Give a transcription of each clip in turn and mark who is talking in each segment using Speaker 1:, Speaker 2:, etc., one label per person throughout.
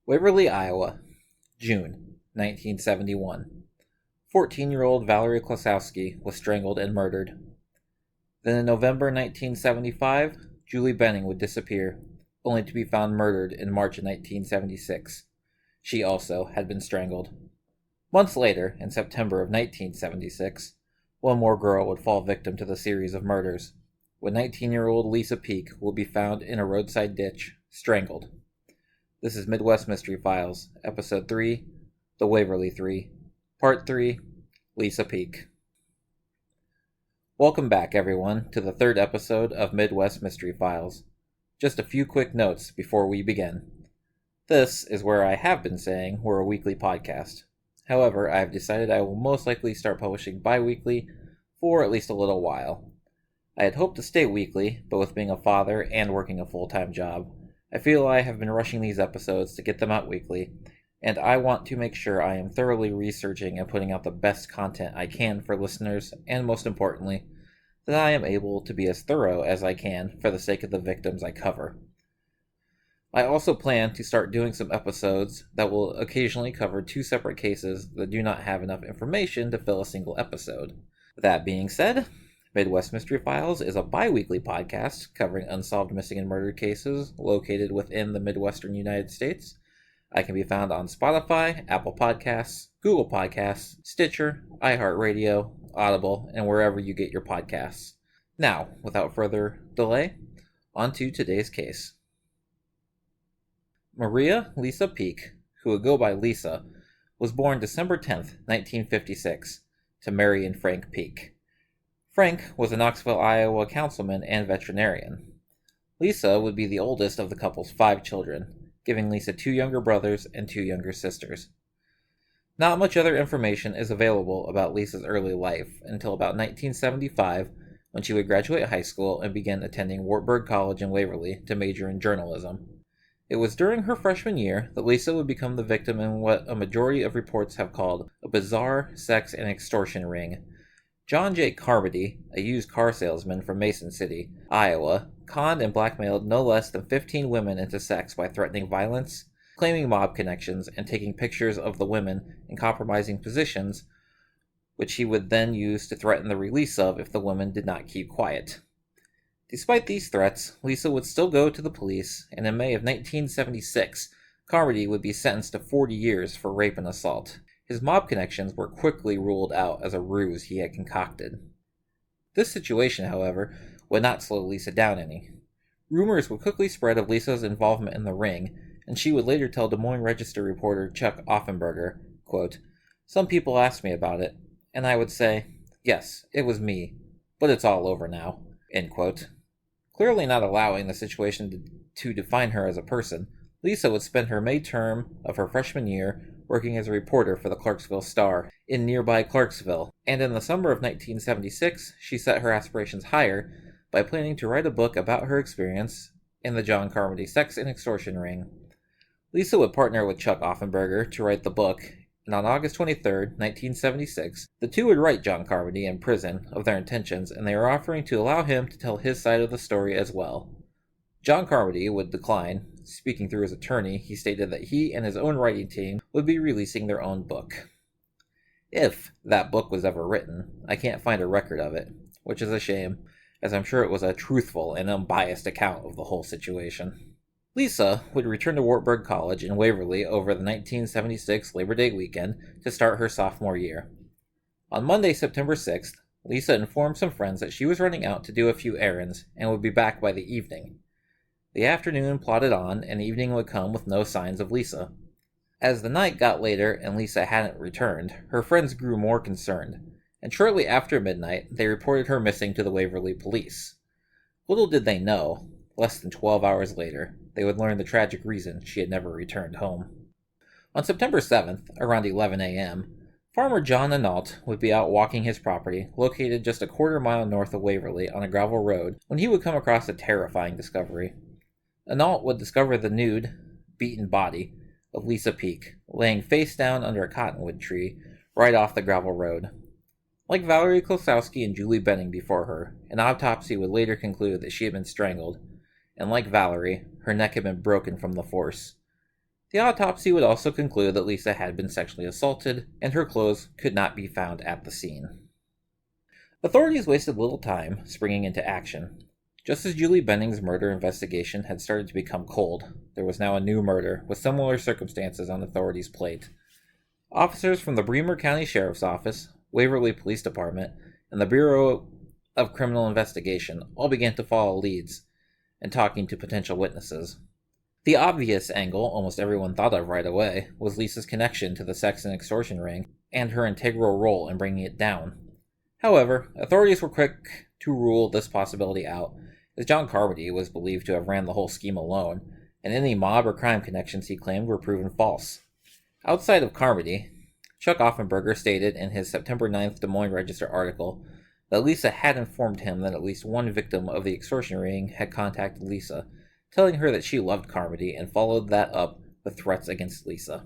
Speaker 1: Waverly, Iowa, June 1971. 14-year-old Valerie Klosowski was strangled and murdered. Then in November 1975, Julie Benning would disappear, only to be found murdered in March of 1976. She also had been strangled. Months later, in September of 1976, one more girl would fall victim to the series of murders, when 19-year-old Lisa Peake will be found in a roadside ditch, strangled. This is Midwest Mystery Files, Episode 3, The Waverly 3, Part 3, Lisa Peake. Welcome back, everyone, to the third episode of Midwest Mystery Files. Just a few quick notes before we begin. This is where I have been saying we're a weekly podcast. However, I have decided I will most likely start publishing bi-weekly for at least a little while. I had hoped to stay weekly, but with being a father and working a full-time job, I feel I have been rushing these episodes to get them out weekly, and I want to make sure I am thoroughly researching and putting out the best content I can for listeners, and most importantly, that I am able to be as thorough as I can for the sake of the victims I cover. I also plan to start doing some episodes that will occasionally cover two separate cases that do not have enough information to fill a single episode. That being said, Midwest Mystery Files is a bi-weekly podcast covering unsolved missing and murdered cases located within the Midwestern United States. I can be found on Spotify, Apple Podcasts, Google Podcasts, Stitcher, iHeartRadio, Audible, and wherever you get your podcasts. Now, without further delay, on to today's case. Maria Lisa Peake, who would go by Lisa, was born December 10th, 1956, to Mary and Frank Peake. Frank was a Knoxville, Iowa councilman and veterinarian. Lisa would be the oldest of the couple's 5 children, giving Lisa 2 younger brothers and 2 younger sisters. Not much other information is available about Lisa's early life until about 1975, when she would graduate high school and begin attending Wartburg College in Waverly to major in journalism. It was during her freshman year that Lisa would become the victim in what a majority of reports have called a bizarre sex and extortion ring. John J. Carmody, a used car salesman from Mason City, Iowa, conned and blackmailed no less than 15 women into sex by threatening violence, claiming mob connections, and taking pictures of the women in compromising positions, which he would then use to threaten the release of if the women did not keep quiet. Despite these threats, Lisa would still go to the police, and in May of 1976, Carmody would be sentenced to 40 years for rape and assault. His mob connections were quickly ruled out as a ruse he had concocted. This situation, however, would not slow Lisa down any. Rumors would quickly spread of Lisa's involvement in the ring, and she would later tell Des Moines Register reporter Chuck Offenberger, quote, "Some people asked me about it, and I would say, yes, it was me, but it's all over now," end quote. Clearly not allowing the situation to define her as a person, Lisa would spend her May term of her freshman year working as a reporter for the Clarksville Star in nearby Clarksville, and in the summer of 1976, she set her aspirations higher by planning to write a book about her experience in the John Carmody sex and extortion ring. Lisa would partner with Chuck Offenberger to write the book, and on August 23, 1976, the two would write John Carmody in prison of their intentions, and they were offering to allow him to tell his side of the story as well. John Carmody would decline. Speaking through his attorney, he stated that he and his own writing team would be releasing their own book. If that book was ever written, I can't find a record of it, which is a shame, as I'm sure it was a truthful and unbiased account of the whole situation. Lisa would return to Wartburg College in Waverly over the 1976 Labor Day weekend to start her sophomore year. On Monday, September 6th, Lisa informed some friends that she was running out to do a few errands and would be back by the evening. The afternoon plodded on, and evening would come with no signs of Lisa. As the night got later and Lisa hadn't returned, her friends grew more concerned, and shortly after midnight, they reported her missing to the Waverly police. Little did they know, less than 12 hours later, they would learn the tragic reason she had never returned home. On September 7th, around 11 a.m., Farmer John Anault would be out walking his property, located just a quarter-mile north of Waverly on a gravel road, when he would come across a terrifying discovery. Anault would discover the nude, beaten body of Lisa Peake, laying face down under a cottonwood tree right off the gravel road. Like Valerie Klosowski and Julie Benning before her, an autopsy would later conclude that she had been strangled, and like Valerie, her neck had been broken from the force. The autopsy would also conclude that Lisa had been sexually assaulted, and her clothes could not be found at the scene. Authorities wasted little time springing into action. Just as Julie Benning's murder investigation had started to become cold, there was now a new murder with similar circumstances on authorities' plate. Officers from the Bremer County Sheriff's Office, Waverly Police Department, and the Bureau of Criminal Investigation all began to follow leads and talking to potential witnesses. The obvious angle almost everyone thought of right away was Lisa's connection to the sex and extortion ring and her integral role in bringing it down. However, authorities were quick to rule this possibility out, as John Carmody was believed to have ran the whole scheme alone, and any mob or crime connections he claimed were proven false. Outside of Carmody, Chuck Offenberger stated in his September 9th Des Moines Register article that Lisa had informed him that at least one victim of the extortion ring had contacted Lisa, telling her that she loved Carmody and followed that up with threats against Lisa.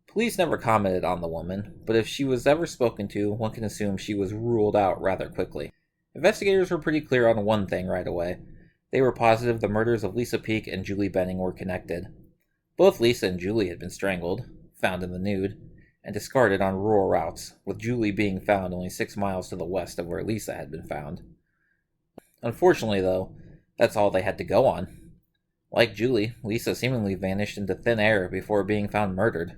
Speaker 1: Police never commented on the woman, but if she was ever spoken to, one can assume she was ruled out rather quickly. Investigators were pretty clear on one thing right away. They were positive the murders of Lisa Peake and Julie Benning were connected. Both Lisa and Julie had been strangled, found in the nude, and discarded on rural routes, with Julie being found only 6 miles to the west of where Lisa had been found. Unfortunately, though, that's all they had to go on. Like Julie, Lisa seemingly vanished into thin air before being found murdered.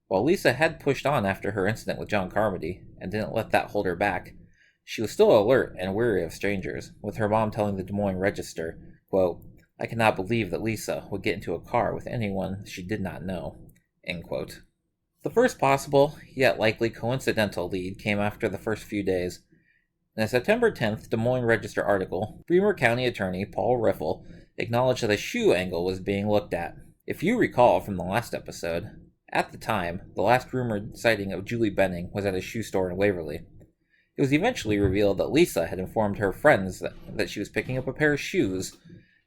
Speaker 1: While Lisa had pushed on after her incident with John Carmody, and didn't let that hold her back, she was still alert and wary of strangers, with her mom telling the Des Moines Register, quote, "I cannot believe that Lisa would get into a car with anyone she did not know," end quote. The first possible, yet likely coincidental lead came after the first few days. In a September 10th Des Moines Register article, Bremer County Attorney Paul Riffle acknowledged that a shoe angle was being looked at. If you recall from the last episode, at the time, the last rumored sighting of Julie Benning was at a shoe store in Waverly. It was eventually revealed that Lisa had informed her friends that she was picking up a pair of shoes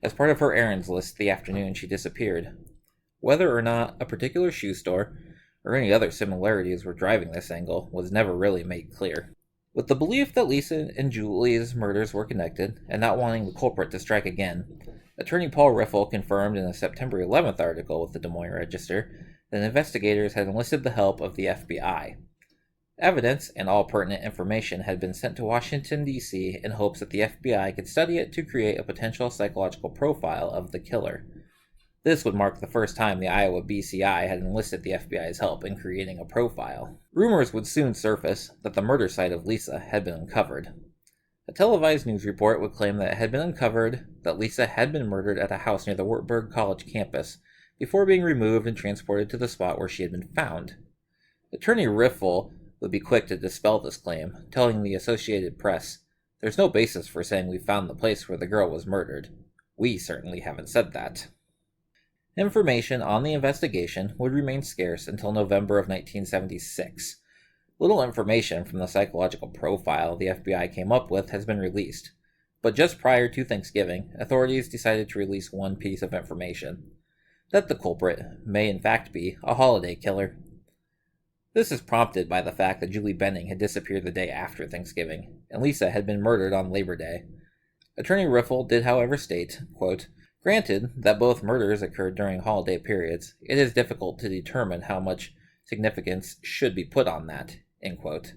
Speaker 1: as part of her errands list the afternoon she disappeared. Whether or not a particular shoe store or any other similarities were driving this angle was never really made clear. With the belief that Lisa and Julie's murders were connected, and not wanting the culprit to strike again, Attorney Paul Riffle confirmed in a September 11th article with the Des Moines Register that investigators had enlisted the help of the FBI. Evidence and all pertinent information had been sent to Washington, D.C. in hopes that the FBI could study it to create a potential psychological profile of the killer. This would mark the first time the Iowa BCI had enlisted the FBI's help in creating a profile. Rumors would soon surface that the murder site of Lisa had been uncovered. A televised news report would claim that it had been uncovered that Lisa had been murdered at a house near the Wartburg College campus before being removed and transported to the spot where she had been found. Attorney Riffle would be quick to dispel this claim, telling the Associated Press, "There's no basis for saying we found the place where the girl was murdered. We certainly haven't said that." Information on the investigation would remain scarce until November of 1976. Little information from the psychological profile the FBI came up with has been released, but just prior to Thanksgiving, authorities decided to release one piece of information: that the culprit may in fact be a holiday killer. This is prompted by the fact that Julie Benning had disappeared the day after Thanksgiving, and Lisa had been murdered on Labor Day. Attorney Riffle did, however, state, quote, "Granted that both murders occurred during holiday periods, it is difficult to determine how much significance should be put on that," end quote,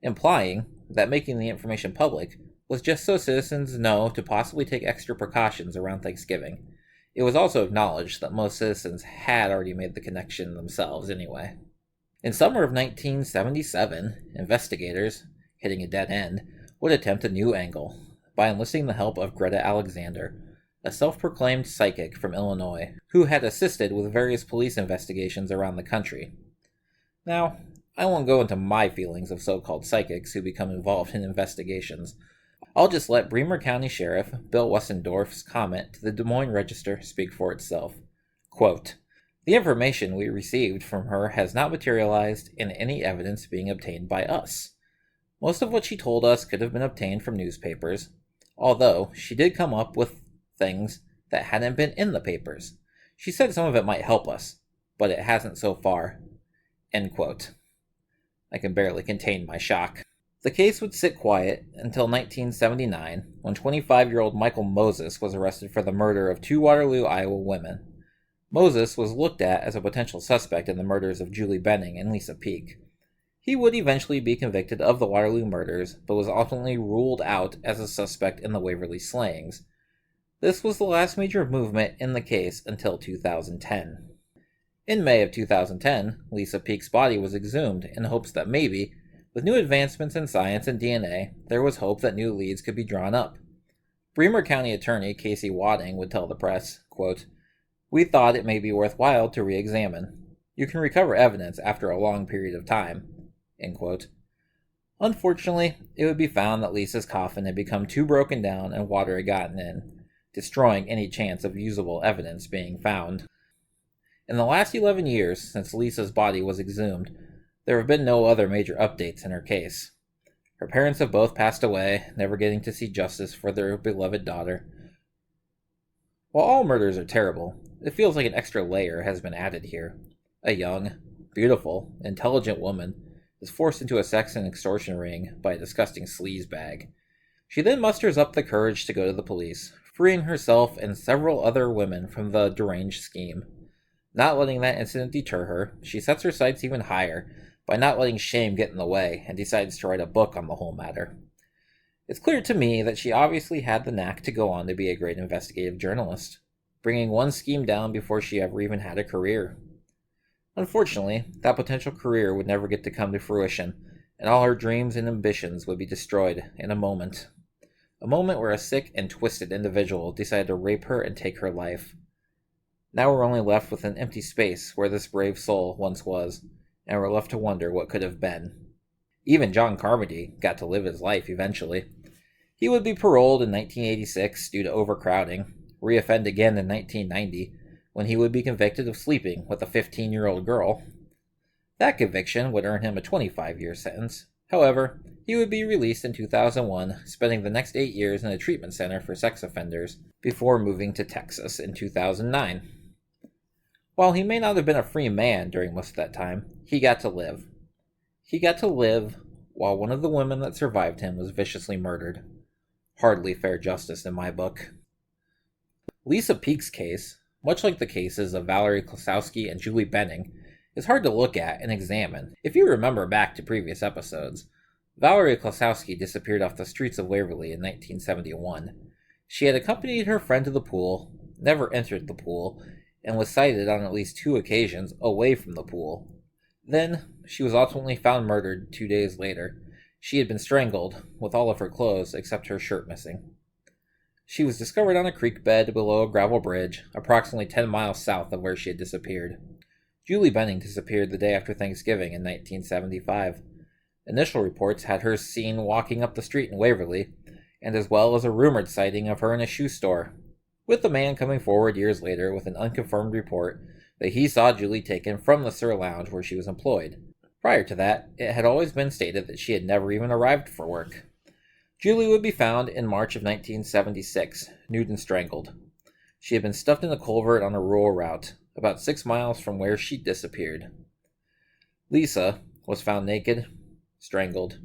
Speaker 1: implying that making the information public was just so citizens know to possibly take extra precautions around Thanksgiving. It was also acknowledged that most citizens had already made the connection themselves anyway. In summer of 1977, investigators, hitting a dead end, would attempt a new angle by enlisting the help of Greta Alexander, a self-proclaimed psychic from Illinois, who had assisted with various police investigations around the country. Now, I won't go into my feelings of so-called psychics who become involved in investigations. I'll just let Bremer County Sheriff Bill Wessendorf's comment to the Des Moines Register speak for itself. Quote, "The information we received from her has not materialized in any evidence being obtained by us. Most of what she told us could have been obtained from newspapers, although she did come up with things that hadn't been in the papers. She said some of it might help us, but it hasn't so far." End quote. I can barely contain my shock. The case would sit quiet until 1979, when 25-year-old Michael Moses was arrested for the murder of 2 Waterloo, Iowa women. Moses was looked at as a potential suspect in the murders of Julie Benning and Lisa Peake. He would eventually be convicted of the Waterloo murders, but was ultimately ruled out as a suspect in the Waverly slayings. This was the last major movement in the case until 2010. In May of 2010, Lisa Peake's body was exhumed in hopes that maybe, with new advancements in science and DNA, there was hope that new leads could be drawn up. Bremer County Attorney Casey Wadding would tell the press, quote, "We thought it may be worthwhile to re-examine. You can recover evidence after a long period of time." End quote. Unfortunately, it would be found that Lisa's coffin had become too broken down and water had gotten in, destroying any chance of usable evidence being found. In the last 11 years since Lisa's body was exhumed, there have been no other major updates in her case. Her parents have both passed away, never getting to see justice for their beloved daughter. While all murders are terrible, it feels like an extra layer has been added here. A young, beautiful, intelligent woman is forced into a sex and extortion ring by a disgusting sleazebag. She then musters up the courage to go to the police, freeing herself and several other women from the deranged scheme. Not letting that incident deter her, she sets her sights even higher by not letting shame get in the way and decides to write a book on the whole matter. It's clear to me that she obviously had the knack to go on to be a great investigative journalist, bringing one scheme down before she ever even had a career. Unfortunately, that potential career would never get to come to fruition, and all her dreams and ambitions would be destroyed in a moment. A moment where a sick and twisted individual decided to rape her and take her life. Now we're only left with an empty space where this brave soul once was, and we're left to wonder what could have been. Even John Carmody got to live his life eventually. He would be paroled in 1986 due to overcrowding, reoffend again in 1990, when he would be convicted of sleeping with a 15-year-old girl. That conviction would earn him a 25-year sentence. However, he would be released in 2001, spending the next 8 years in a treatment center for sex offenders, before moving to Texas in 2009. While he may not have been a free man during most of that time, he got to live. He got to live while one of the women that survived him was viciously murdered. Hardly fair justice in my book. Lisa Peake's case, much like the cases of Valerie Klosowski and Julie Benning, is hard to look at and examine. If you remember back to previous episodes, Valerie Klosowski disappeared off the streets of Waverly in 1971. She had accompanied her friend to the pool, never entered the pool, and was sighted on at least 2 occasions away from the pool. Then, she was ultimately found murdered 2 days later. She had been strangled, with all of her clothes except her shirt missing. She was discovered on a creek bed below a gravel bridge, approximately 10 miles south of where she had disappeared. Julie Benning disappeared the day after Thanksgiving in 1975. Initial reports had her seen walking up the street in Waverly, and as well as a rumored sighting of her in a shoe store, with the man coming forward years later with an unconfirmed report that he saw Julie taken from the Sur Lounge where she was employed. Prior to that, it had always been stated that she had never even arrived for work. Julie would be found in March of 1976, nude and strangled. She had been stuffed in a culvert on a rural route, about 6 miles from where she disappeared. Lisa was found naked, strangled,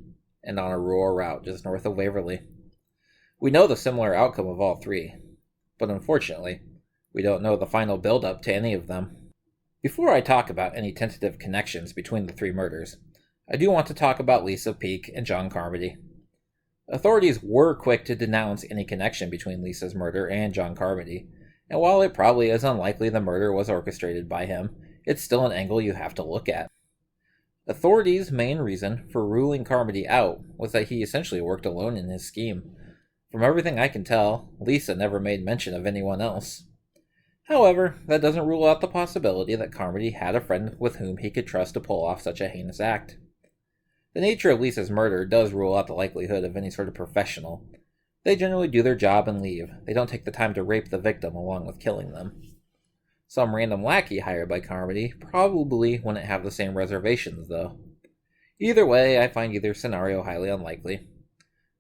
Speaker 1: and on a rural route just north of Waverly. We know the similar outcome of all 3, but unfortunately, we don't know the final build-up to any of them. Before I talk about any tentative connections between the 3 murders, I do want to talk about Lisa Peake and John Carmody. Authorities were quick to denounce any connection between Lisa's murder and John Carmody, and while it probably is unlikely the murder was orchestrated by him, it's still an angle you have to look at. Authorities' main reason for ruling Carmody out was that he essentially worked alone in his scheme. From everything I can tell, Lisa never made mention of anyone else. However, that doesn't rule out the possibility that Carmody had a friend with whom he could trust to pull off such a heinous act. The nature of Lisa's murder does rule out the likelihood of any sort of professional. They generally do their job and leave. They don't take the time to rape the victim along with killing them. Some random lackey hired by Carmody probably wouldn't have the same reservations, though. Either way, I find either scenario highly unlikely.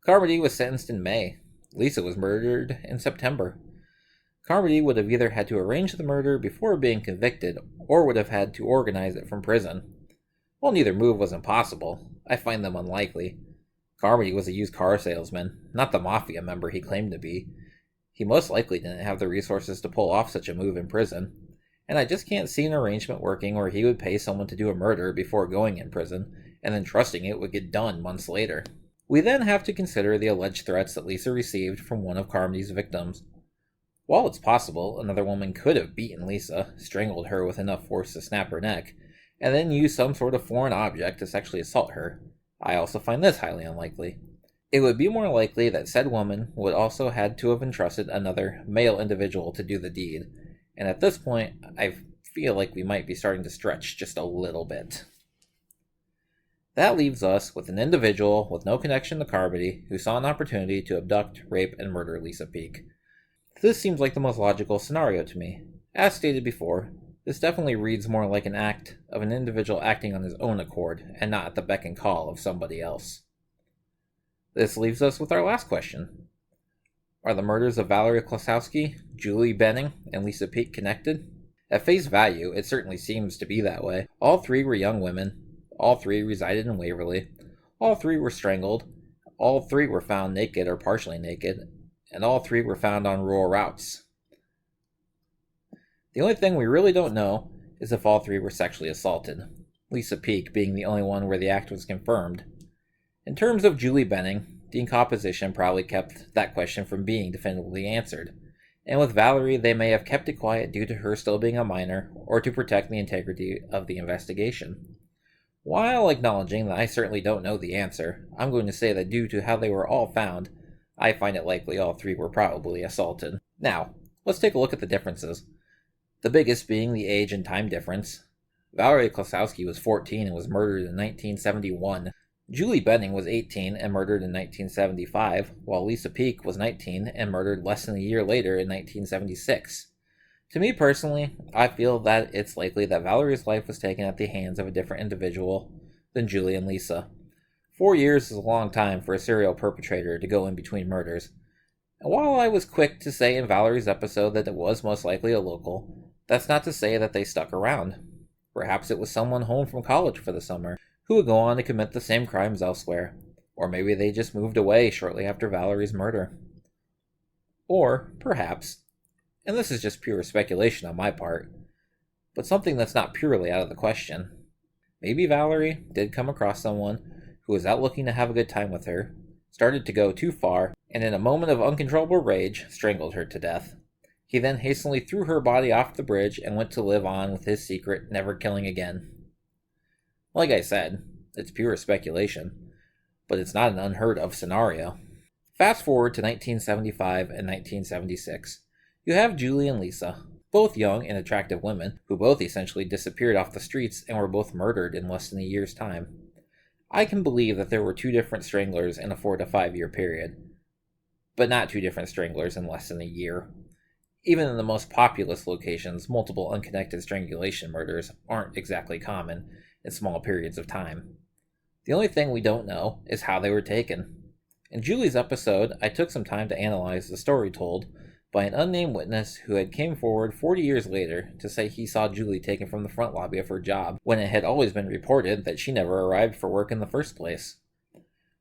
Speaker 1: Carmody was sentenced in May. Lisa was murdered in September. Carmody would have either had to arrange the murder before being convicted, or would have had to organize it from prison. While neither move was impossible, I find them unlikely. Carmody was a used car salesman, not the mafia member he claimed to be. He most likely didn't have the resources to pull off such a move in prison, and I just can't see an arrangement working where he would pay someone to do a murder before going in prison, and then trusting it would get done months later. We then have to consider the alleged threats that Lisa received from one of Carmody's victims. While it's possible another woman could have beaten Lisa, strangled her with enough force to snap her neck, and then used some sort of foreign object to sexually assault her, I also find this highly unlikely. It would be more likely that said woman would also had to have entrusted another male individual to do the deed, and at this point, I feel like we might be starting to stretch just a little bit. That leaves us with an individual with no connection to Carmody who saw an opportunity to abduct, rape, and murder Lisa Peake. This seems like the most logical scenario to me. As stated before, this definitely reads more like an act of an individual acting on his own accord and not at the beck and call of somebody else. This leaves us with our last question. Are the murders of Valerie Klosowski, Julie Benning, and Lisa Peake connected? At face value, it certainly seems to be that way. All three were young women. All three resided in Waverly. All three were strangled. All three were found naked or partially naked. And all three were found on rural routes. The only thing we really don't know is if all three were sexually assaulted, Lisa Peake being the only one where the act was confirmed. In terms of Julie Benning, decomposition probably kept that question from being definitively answered, and with Valerie they may have kept it quiet due to her still being a minor or to protect the integrity of the investigation. While acknowledging that I certainly don't know the answer, I'm going to say that due to how they were all found, I find it likely all three were probably assaulted. Now, let's take a look at the differences. The biggest being the age and time difference. Valerie Klosowski was 14 and was murdered in 1971. Julie Benning was 18 and murdered in 1975, while Lisa Peake was 19 and murdered less than a year later in 1976. To me personally, I feel that it's likely that Valerie's life was taken at the hands of a different individual than Julie and Lisa. 4 years is a long time for a serial perpetrator to go in between murders. And while I was quick to say in Valerie's episode that it was most likely a local, that's not to say that they stuck around. Perhaps it was someone home from college for the summer who would go on to commit the same crimes elsewhere, or maybe they just moved away shortly after Valerie's murder. Or, perhaps, and this is just pure speculation on my part, but something that's not purely out of the question, maybe Valerie did come across someone who was out looking to have a good time with her, started to go too far, and in a moment of uncontrollable rage, strangled her to death. He then hastily threw her body off the bridge and went to live on with his secret, never killing again. Like I said, it's pure speculation, but it's not an unheard of scenario. Fast forward to 1975 and 1976. You have Julie and Lisa, both young and attractive women, who both essentially disappeared off the streets and were both murdered in less than a year's time. I can believe that there were two different stranglers in a 4 to 5 year period, but not two different stranglers in less than a year. Even in the most populous locations, multiple unconnected strangulation murders aren't exactly common in small periods of time. The only thing we don't know is how they were taken. In Julie's episode, I took some time to analyze the story told by an unnamed witness who had came forward 40 years later to say he saw Julie taken from the front lobby of her job when it had always been reported that she never arrived for work in the first place.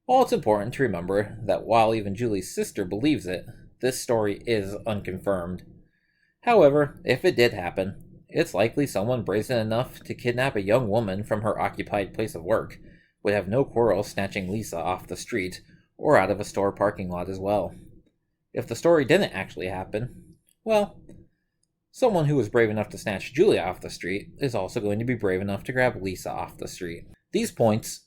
Speaker 1: While it's important to remember that while even Julie's sister believes it, this story is unconfirmed. However, if it did happen, it's likely someone brazen enough to kidnap a young woman from her occupied place of work would have no quarrel snatching Lisa off the street or out of a store parking lot as well. If the story didn't actually happen, well, someone who was brave enough to snatch Julie off the street is also going to be brave enough to grab Lisa off the street. These points,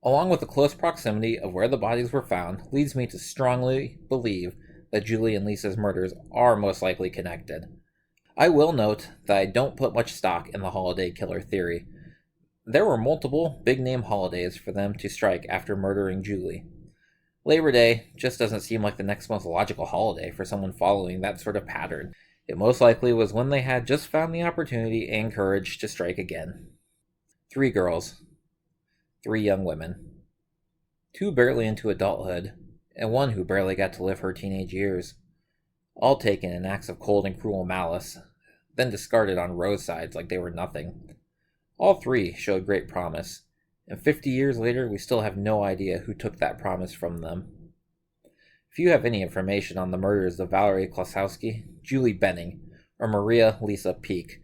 Speaker 1: along with the close proximity of where the bodies were found, leads me to strongly believe that Julie and Lisa's murders are most likely connected. I will note that I don't put much stock in the holiday killer theory. There were multiple big-name holidays for them to strike after murdering Julie. Labor Day just doesn't seem like the next most logical holiday for someone following that sort of pattern. It most likely was when they had just found the opportunity and courage to strike again. 3 girls. 3 young women. 2 barely into adulthood, and 1 who barely got to live her teenage years. All taken in acts of cold and cruel malice, then discarded on roadsides like they were nothing. All 3 showed great promise, and 50 years later we still have no idea who took that promise from them. If you have any information on the murders of Valerie Klosowski, Julie Benning, or Maria Lisa Peake,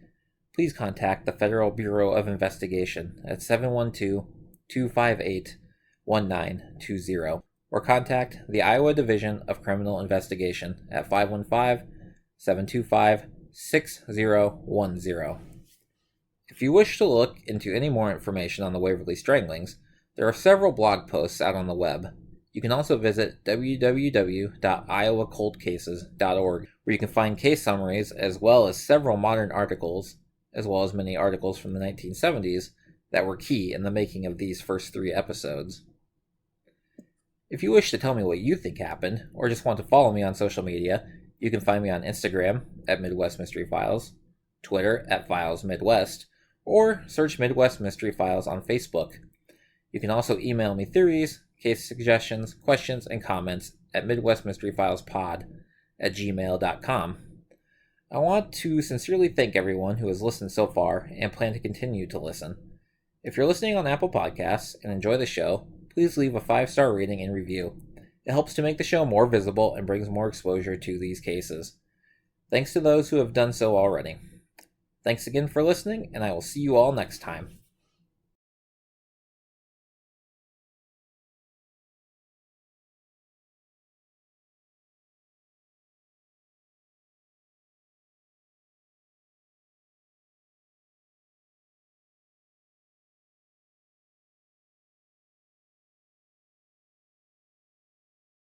Speaker 1: please contact the Federal Bureau of Investigation at 712-258-1920 or contact the Iowa Division of Criminal Investigation at 515-725-6010. If you wish to look into any more information on the Waverly stranglings, there are several blog posts out on the web. You can also visit www.iowacoldcases.org, where you can find case summaries as well as several modern articles, as well as many articles from the 1970s that were key in the making of these first 3 episodes. If you wish to tell me what you think happened, or just want to follow me on social media, you can find me on Instagram at Midwest Mystery Files, Twitter at Files Midwest, or search Midwest Mystery Files on Facebook. You can also email me theories, case suggestions, questions, and comments at midwestmysteryfilespod@gmail.com. I want to sincerely thank everyone who has listened so far and plan to continue to listen. If you're listening on Apple Podcasts and enjoy the show, please leave a 5-star rating and review. It helps to make the show more visible and brings more exposure to these cases. Thanks to those who have done so already. Thanks again for listening, and I will see you all next time.